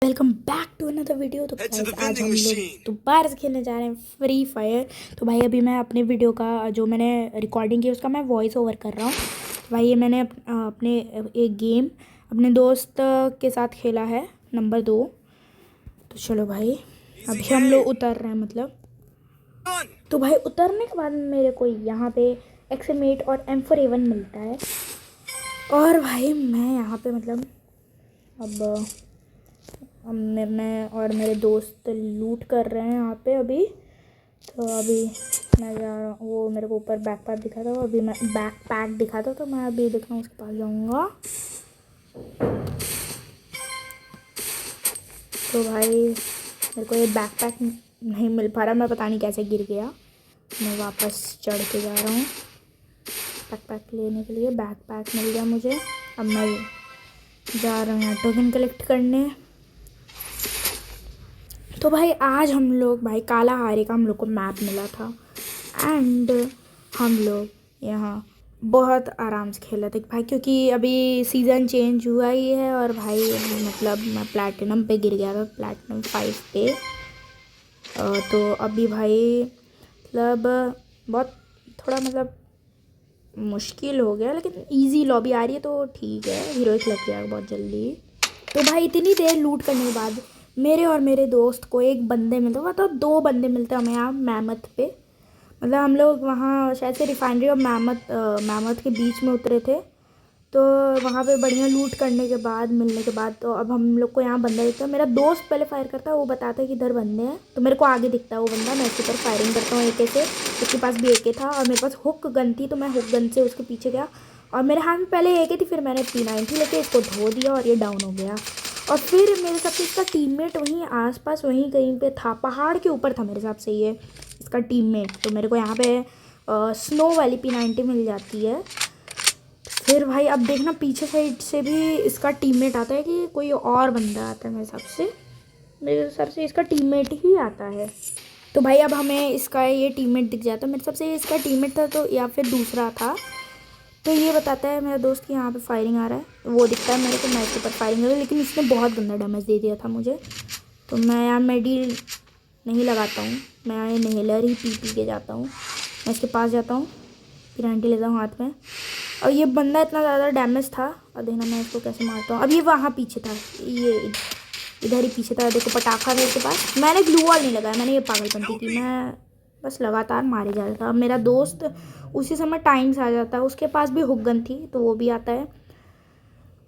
Welcome back to another video. तो guys, आज हम लोग दोबारा से खेलने जा रहे हैं फ्री फायर। तो भाई अभी मैं अपने वीडियो का जो मैंने रिकॉर्डिंग की उसका मैं वॉइस ओवर कर रहा हूँ। भाई ये मैंने अपने एक गेम अपने दोस्त के साथ खेला है, नंबर 2। तो चलो भाई अभी हम लोग उतर रहे हैं तो भाई उतरने के बाद मेरे को यहाँ पे XM8 और M4A1 मिलता है। और भाई मैं यहाँ पे मैं और मेरे दोस्त लूट कर रहे हैं यहाँ पे अभी। तो अभी मैं जा रहा हूँ, वो मेरे को ऊपर बैकपैक दिखा था, अभी मैं बैकपैक दिखा था, तो मैं अभी देखा उसके पास जाऊँगा। तो भाई मेरे को ये बैकपैक नहीं मिल पा रहा, मैं पता नहीं कैसे गिर गया। मैं वापस चढ़ के जा रहा हूँ बैकपैक लेने के लिए। बैकपैक मिल गया मुझे। अब मैं जा रहा हूँ टोकन कलेक्ट करने। तो भाई आज हम लोग भाई कालाहारी का हम लोग को मैप मिला था एंड हम लोग यहाँ बहुत आराम से खेल रहे थे भाई, क्योंकि अभी सीज़न चेंज हुआ ही है। और भाई मैं प्लैटिनम पे गिर गया था, प्लैटिनम 5 पे। तो अभी भाई बहुत थोड़ा मुश्किल हो गया, लेकिन इजी लॉबी आ रही है तो ठीक है, हीरोइक लग जाएगा बहुत जल्दी। तो भाई इतनी देर लूट करने के बाद मेरे और मेरे दोस्त को एक बंदे मिलते, मतलब 2 बंदे मिलते हमें यहाँ मैमथ पे। हम लोग वहाँ शायद से रिफाइनरी और मैमथ के बीच में उतरे थे। तो वहाँ पे बढ़िया लूट करने के बाद मिलने के बाद तो अब हम लोग को यहाँ बंदा दिखता है। मेरा दोस्त पहले फायर करता है, वो बताता है कि इधर बंदे हैं, तो मेरे को आगे दिखता है वो बंदा। मैं उसके ऊपर फायरिंग करता हूँ AK से। उसके पास भी AK था और मेरे पास हुक गन थी, तो मैं हुक गन से उसके पीछे गया। और मेरे हाथ में पहले AK थी, फिर मैंने P90 लेके इसको धो दिया और ये डाउन हो गया। और फिर मेरे साथ इसका टीममेट वहीं आसपास वहीं कहीं पे था, पहाड़ के ऊपर था मेरे हिसाब से ये इसका टीममेट। तो मेरे को यहाँ पे स्नो वाली P90 मिल जाती है। फिर भाई अब देखना पीछे साइड से भी इसका टीममेट आता है कि कोई और बंदा आता है। मेरे हिसाब से इसका टीममेट ही आता है। तो भाई अब हमें इसका ये टीममेट दिख जाता है। मेरे हिसाब से इसका टीममेट था तो या फिर दूसरा था। तो ये बताता है मेरा दोस्त कि यहाँ पे फायरिंग आ रहा है, वो दिखता है मेरे को, मैं इसके ऊपर फायरिंग कर रही हूँ, लेकिन इसने बहुत गंदा डैमेज दे दिया था मुझे। तो मैं यहाँ मेडी नहीं लगाता हूँ, मैं यहाँ इनहेलर ही पी के जाता हूँ। मैं इसके पास जाता हूँ, फिर आंटी लेता हूँ हाथ में। और ये बंदा इतना ज़्यादा डैमेज था, और देखना मैं इसको कैसे मारता हूँ। अब ये वहाँ पीछे था, ये इधर ही पीछे था, देखो पटाखा था इसके पास। मैंने ग्लू वॉल नहीं लगाया, मैंने ये पागलपंती की, मैं बस लगातार मारे जा रहा था। अब मेरा दोस्त उसी समय टाइम से आ जाता है, उसके पास भी हुक गन थी तो वो भी आता है।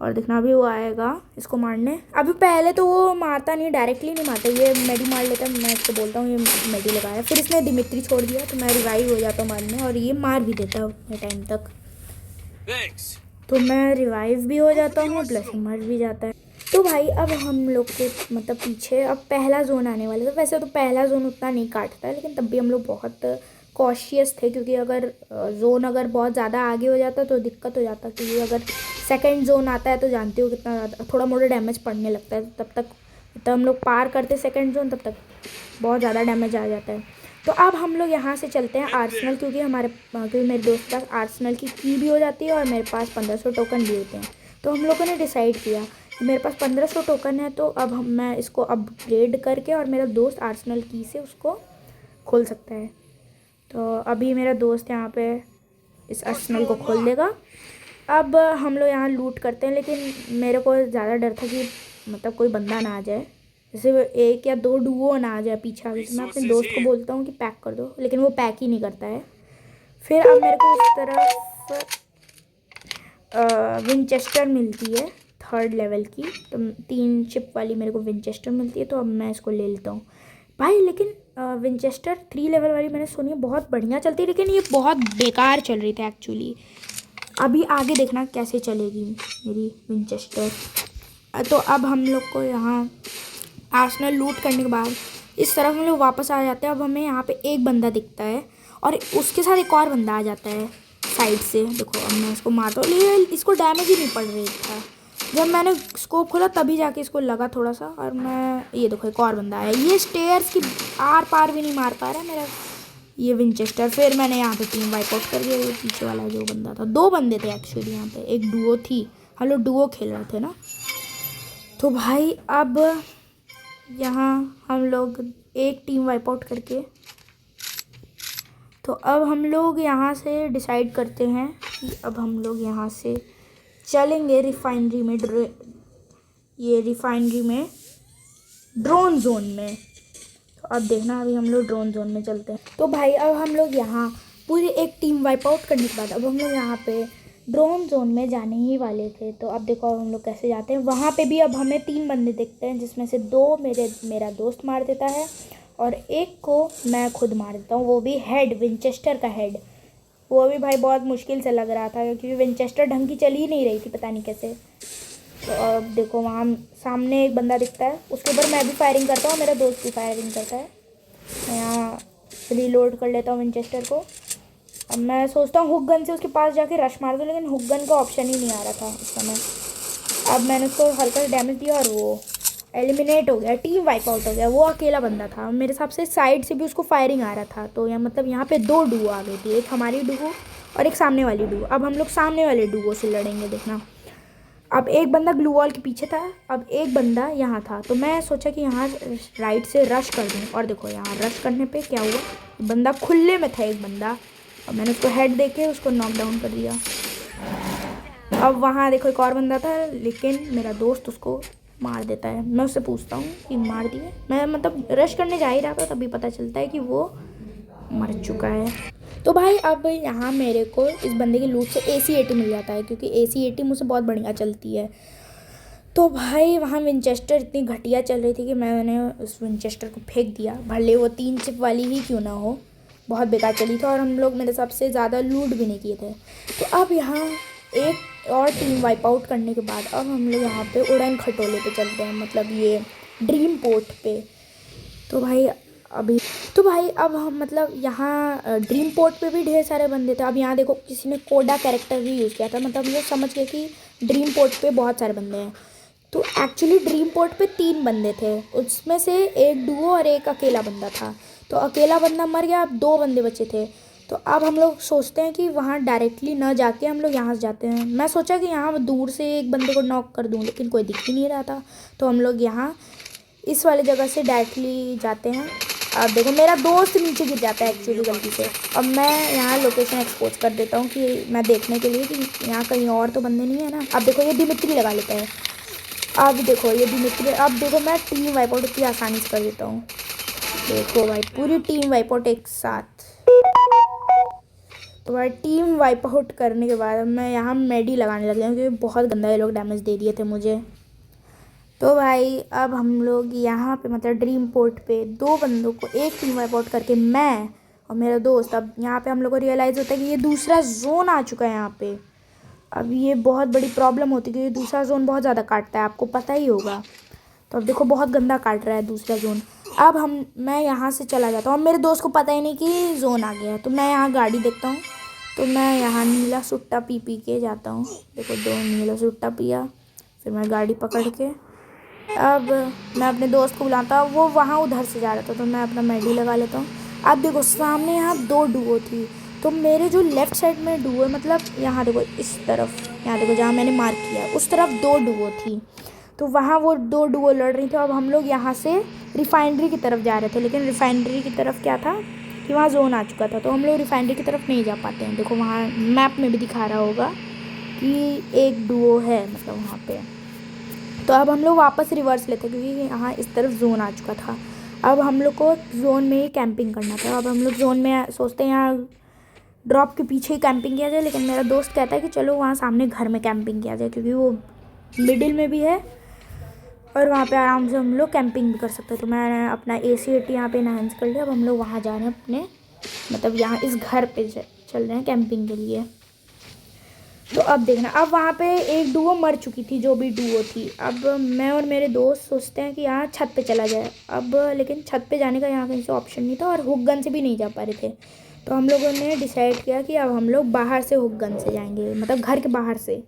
और देखना अभी वो आएगा इसको मारने। अभी पहले तो वो मारता नहीं, डायरेक्टली नहीं मारता, ये मेडी मार लेता है। मैं इसको बोलता हूँ ये मेडी लगाया, फिर इसने दिमित्री छोड़ दिया, तो मैं रिवाइव हो जाता हूँ मारने, और ये मार भी देता है उतने टाइम तक। तो मैं रिवाइव भी हो जाता हूँ प्लस मर भी जाता है। तो भाई अब हम लोग के पीछे अब पहला जोन आने वाला था। वैसे तो पहला जोन उतना नहीं काटता है, लेकिन तब भी हम लोग बहुत कॉशियस थे, क्योंकि अगर जोन अगर बहुत ज़्यादा आगे हो जाता तो दिक्कत हो जाता। क्योंकि अगर सेकंड जोन आता है तो जानते हो कितना ज़्यादा थोड़ा मोटा डैमेज पड़ने लगता है। तब हम लोग पार करते सेकंड जोन, तब तक बहुत ज़्यादा डैमेज आ जाता है। तो अब हम लोग यहाँ से चलते हैं आर्सेनल, क्योंकि मेरे दोस्त के पास आर्सेनल की भी हो जाती है और मेरे पास 1500 टोकन भी होते हैं। तो हम लोगों ने डिसाइड किया कि मेरे पास 1500 टोकन है, तो अब मैं इसको अपग्रेड करके और मेरा दोस्त आर्सेनल की से उसको खोल सकता है। तो अभी मेरा दोस्त यहाँ पे इस आर्सेनल को खोल देगा। अब हम लोग यहाँ लूट करते हैं, लेकिन मेरे को ज़्यादा डर था कि कोई बंदा ना आ जाए, जैसे 1 या 2 डुओ ना आ जाए पीछे आगे से। मैं अपने दोस्त को बोलता हूँ कि पैक कर दो, लेकिन वो पैक ही नहीं करता है। फिर अब मेरे को उस तरफ विंचेस्टर मिलती है 3rd लेवल की, तो 3 चिप वाली मेरे को विंचेस्टर मिलती है। तो अब मैं इसको ले लेता हूँ भाई। लेकिन विंचेस्टर 3 लेवल वाली मैंने सुनी है बहुत बढ़िया चलती है, लेकिन ये बहुत बेकार चल रही थी एक्चुअली। अभी आगे देखना कैसे चलेगी मेरी विंचेस्टर। तो अब हम लोग को यहाँ आर्सेनल लूट करने के बाद इस तरफ हम लोग वापस आ जाते हैं। अब हमें यहाँ पे एक बंदा दिखता है और उसके साथ एक और बंदा आ जाता है साइड से। देखो अब मैं इसको मारता हूँ, लेकिन इसको डैमेज ही नहीं पड़ रही था। जब मैंने स्कोप खोला तभी जाके इसको लगा थोड़ा सा, और मैं ये देखो एक और बंदा आया। ये स्टेयर्स की आर पार भी नहीं मार पा रहा मेरा ये विंचेस्टर। फिर मैंने यहाँ पे टीम वाइप आउट कर दिया। ये पीछे वाला जो बंदा था, 2 बंदे थे एक्चुअली यहाँ पे, एक डुओ थी, हम लोग डुओ खेल रहे थे ना। तो भाई अब यहाँ हम लोग एक टीम वाइप आउट करके, तो अब हम लोग यहाँ से डिसाइड करते हैं कि अब हम लोग यहाँ से चलेंगे रिफाइनरी में, ये रिफाइनरी में ड्रोन जोन में। तो अब देखना अभी हम लोग ड्रोन जोन में चलते हैं। तो भाई अब हम लोग यहाँ पूरी एक टीम वाइप आउट करने के बाद अब हम लोग यहाँ पे ड्रोन जोन में जाने ही वाले थे। तो अब देखो अब हम लोग कैसे जाते हैं। वहाँ पे भी अब हमें 3 बंदे दिखते हैं, जिसमें से 2 मेरा दोस्त मार देता है और एक को मैं खुद मार देता हूँ, वो भी हेड, विंचेस्टर का हेड। वो भी भाई बहुत मुश्किल से लग रहा था क्योंकि विंचेस्टर ढंग की चल ही नहीं रही थी, पता नहीं कैसे। तो अब देखो वहाँ सामने एक बंदा दिखता है, उसके ऊपर मैं भी फायरिंग करता हूँ, मेरा दोस्त भी फायरिंग करता है। मैं यहाँ रीलोड कर लेता हूँ विंचेस्टर को। अब मैं सोचता हूँ हुक गन से उसके पास जाके रश मार दूँ, लेकिन हुक गन का ऑप्शन ही नहीं आ रहा था उस समय। अब मैंने उसको हल्का सा डैमेज दिया और वो एलिमिनेट हो गया, टीम वाइप आउट हो गया। वो अकेला बंदा था, मेरे हिसाब से साइड से भी उसको फायरिंग आ रहा था। तो यहाँ मतलब यहाँ पे 2 डुओ आ गई थी, एक हमारी डुओ और एक सामने वाली डुओ। अब हम लोग सामने वाले डुओ से लड़ेंगे, देखना। अब एक बंदा ग्लू वॉल के पीछे था, अब एक बंदा यहाँ था। तो मैं सोचा कि यहाँ राइट से रश कर दूँ, और देखो यहाँ रश करने पे क्या हुआ, बंदा खुले में था एक बंदा। अब मैंने उसको हेड दे के उसको नॉक डाउन कर दिया। अब वहाँ देखो एक और बंदा था, लेकिन मेरा दोस्त उसको मार देता है। मैं उससे पूछता हूँ कि मार दिए, मैं मतलब रश करने जा ही रहा था, तभी पता चलता है कि वो मर चुका है। तो भाई अब यहाँ मेरे को इस बंदे की लूट से AC-80 मिल जाता है, क्योंकि AC-80 मुझसे बहुत बढ़िया चलती है। तो भाई वहाँ विंचेस्टर इतनी घटिया चल रही थी कि मैंने उस विंचेस्टर को फेंक दिया, भले वो 3 चिप वाली ही क्यों ना हो, बहुत बेकार चली थी और हम लोग मेरे सबसे ज़्यादा लूट भी नहीं किए थे। तो अब यहाँ एक और टीम वाइप आउट करने के बाद अब हम लोग यहाँ पे उड़न खटोले पे चलते हैं, मतलब ये ड्रीम पोर्ट पे। तो भाई अब हम मतलब यहाँ ड्रीम पोर्ट पे भी ढेर सारे बंदे थे। अब यहाँ देखो किसी ने कोडा कैरेक्टर भी यूज़ किया था, मतलब ये समझ गए कि ड्रीम पोर्ट पे बहुत सारे बंदे हैं। तो एक्चुअली ड्रीम पोर्ट पे 3 बंदे थे, उसमें से एक डुओ और एक अकेला बंदा था। तो अकेला बंदा मर गया, अब 2 बंदे बचे थे। तो अब हम लोग सोचते हैं कि वहाँ डायरेक्टली ना जाके हम लोग यहाँ से जाते हैं। मैं सोचा कि यहाँ दूर से एक बंदे को नॉक कर दूँ, लेकिन कोई दिख ही नहीं रहा था। तो हम लोग यहाँ इस वाले जगह से डायरेक्टली जाते हैं। अब देखो मेरा दोस्त नीचे गिर जाता है एक्चुअली गलती से। अब मैं यहाँ लोकेशन एक्सपोज कर देता हूँ कि मैं देखने के लिए कि यहाँ कहीं और तो बंदे नहीं है ना। अब देखो ये दिमित्री लगा लेता है। अब देखो ये दिमित्री, अब देखो मैं टीम वाइप आउट इतनी आसानी से कर देता हूँ। देखो भाई पूरी टीम वाइप आउट एक साथ। तो भाई टीम वाइप आउट करने के बाद मैं यहाँ मेडी लगाने लग गया, क्योंकि बहुत गंदा ये लोग डैमेज दे दिए थे मुझे। तो भाई अब हम लोग यहाँ पे मतलब ड्रीम पोर्ट पे 2 बंदों को एक टीम वाइप आउट करके मैं और मेरा दोस्त, अब यहाँ पे हम लोग को रियलाइज़ होता है कि ये दूसरा जोन आ चुका है यहाँ पे। अब ये बहुत बड़ी प्रॉब्लम होती है क्योंकि दूसरा जोन बहुत ज़्यादा काटता है, आपको पता ही होगा। तो अब देखो बहुत गंदा काट रहा है दूसरा जोन। अब मैं यहाँ से चला जाता हूँ, और मेरे दोस्त को पता ही नहीं कि जोन आ गया है। तो मैं यहाँ गाड़ी देखता हूँ, तो मैं यहाँ नीला सुट्टा पी के जाता हूँ। देखो 2 नीला सुट्टा पिया, फिर मैं गाड़ी पकड़ के अब मैं अपने दोस्त को बुलाता हूँ, वो वहाँ उधर से जा रहा था, तो मैं अपना मेडी लगा लेता हूँ। अब देखो सामने यहाँ 2 डुओ थी, तो मेरे जो लेफ़्ट साइड में डुओ है, मतलब यहाँ देखो इस तरफ, यहाँ देखो जहाँ मैंने मार्क किया उस तरफ 2 डुओ थी। तो वहाँ वो 2 डुओ लड़ रही थी। अब हम लोग यहाँ से रिफाइनरी की तरफ जा रहे थे, लेकिन रिफाइनरी की तरफ क्या था कि वहाँ जोन आ चुका था, तो हम लोग रिफाइनरी की तरफ नहीं जा पाते हैं। देखो वहाँ मैप में भी दिखा रहा होगा कि एक डुओ है मतलब वहाँ पे। तो अब हम लोग वापस रिवर्स लेते हैं, क्योंकि यहाँ इस तरफ जोन आ चुका था। अब हम लोग को जोन में ही कैंपिंग करना था। अब हम लोग जोन में सोचते हैं यहाँ ड्रॉप के पीछे ही कैंपिंग किया जाए, लेकिन मेरा दोस्त कहता है कि चलो वहाँ सामने घर में कैंपिंग किया जाए, क्योंकि वो मिडिल में भी है और वहाँ पे आराम से हम लोग कैंपिंग भी कर सकते हैं। तो मैंने अपना AC-80 यहाँ पे इनहेंस कर लिया। अब हम लोग वहाँ जा रहे हैं अपने, मतलब यहाँ इस घर पे चल रहे हैं कैंपिंग के लिए। तो अब देखना, अब वहाँ पे एक डुओ मर चुकी थी, जो भी डुओ थी। अब मैं और मेरे दोस्त सोचते हैं कि यहाँ छत पे चला जाए। अब लेकिन छत पे जाने का यहाँ कहीं से ऑप्शन नहीं था, और हुक गन से भी नहीं जा पा रहे थे। तो हम लोगों ने डिसाइड किया कि अब हम लोग बाहर से हुक गन से जाएंगे, मतलब घर के बाहर से।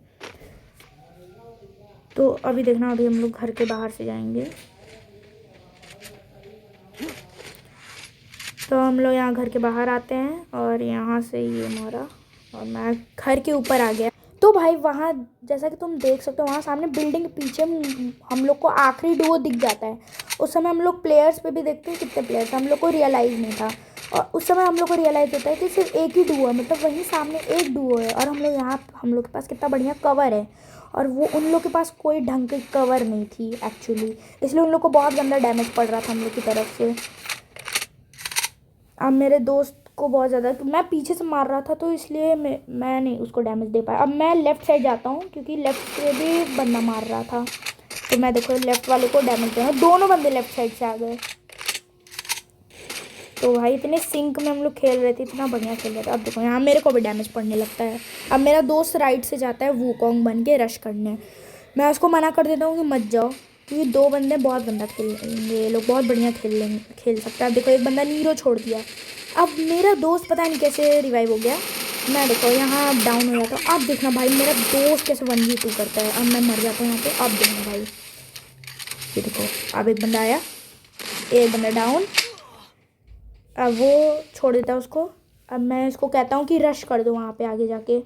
तो अभी देखना, अभी हम लोग घर के बाहर से जाएंगे। तो हम लोग यहाँ घर के बाहर आते हैं, और यहाँ से ये मारा और मैं घर के ऊपर आ गया। तो भाई वहाँ जैसा कि तुम देख सकते हो, वहाँ सामने बिल्डिंग के पीछे हम लोग को आखिरी डुओ दिख जाता है, उस समय हम लोग प्लेयर्स पे भी देखते हैं कितने प्लेयर्स, हम लोग को रियलाइज़ नहीं था। और उस समय हम लोग को रियलाइज़ होता है कि सिर्फ एक ही डुओ है, मतलब वहीं सामने एक डुओ है और हम लोग यहाँ, हम लोग के पास कितना बढ़िया कवर है और वो उन लोग के पास कोई ढंग की कवर नहीं थी एक्चुअली, इसलिए उन लोग को बहुत गंदा डैमेज पड़ रहा था हम लोग की तरफ से। अब मेरे दोस्त को बहुत ज़्यादा, तो मैं पीछे से मार रहा था तो इसलिए मैं नहीं उसको डैमेज दे पाया। अब मैं लेफ़्ट साइड जाता हूँ क्योंकि लेफ़्ट से भी बंदा मार रहा था, तो मैं देखो लेफ़्ट वाले को डैमेज दूँगा। दोनों बंदे लेफ़्ट साइड से आ गए। तो भाई इतने सिंक में हम लोग खेल रहे थे, इतना बढ़िया खेल रहे थे। अब देखो यहाँ मेरे को भी डैमेज पड़ने लगता है। अब मेरा दोस्त राइट से जाता है वूकोंग बन के रश करने, मैं उसको मना कर देता हूँ कि मत जाओ, क्योंकि दो बंदे बहुत गंदा खेल लेंगे, ये लोग बहुत बढ़िया खेल सकते हैं। अब देखो एक बंदा नीरो छोड़ दिया। अब मेरा दोस्त पता नहीं कैसे रिवाइव हो गया, मैं देखो यहाँ अब डाउन हो जाता हूँ। अब देखना भाई मेरा दोस्त कैसे 1v2 करता है, अब मैं मर जाता हूँ यहाँ पे। अब देखना भाई, ये देखो अब एक बंदा आया, एक बंदा डाउन, अब वो छोड़ देता है उसको। अब मैं इसको कहता हूँ कि रश कर दो वहाँ पे आगे जाके,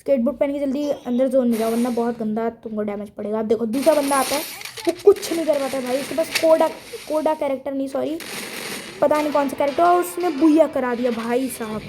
स्केटबोर्ड पहन के जल्दी अंदर जोन में जाओ वरना बहुत गंदा तुमको डैमेज पड़ेगा। अब देखो दूसरा बंदा आता है, वो कुछ नहीं कर पाता है भाई, उसके पास कोडा कैरेक्टर नहीं, सॉरी पता नहीं कौन सा कैरेक्टर, और उसने बुया करा दिया भाई साहब।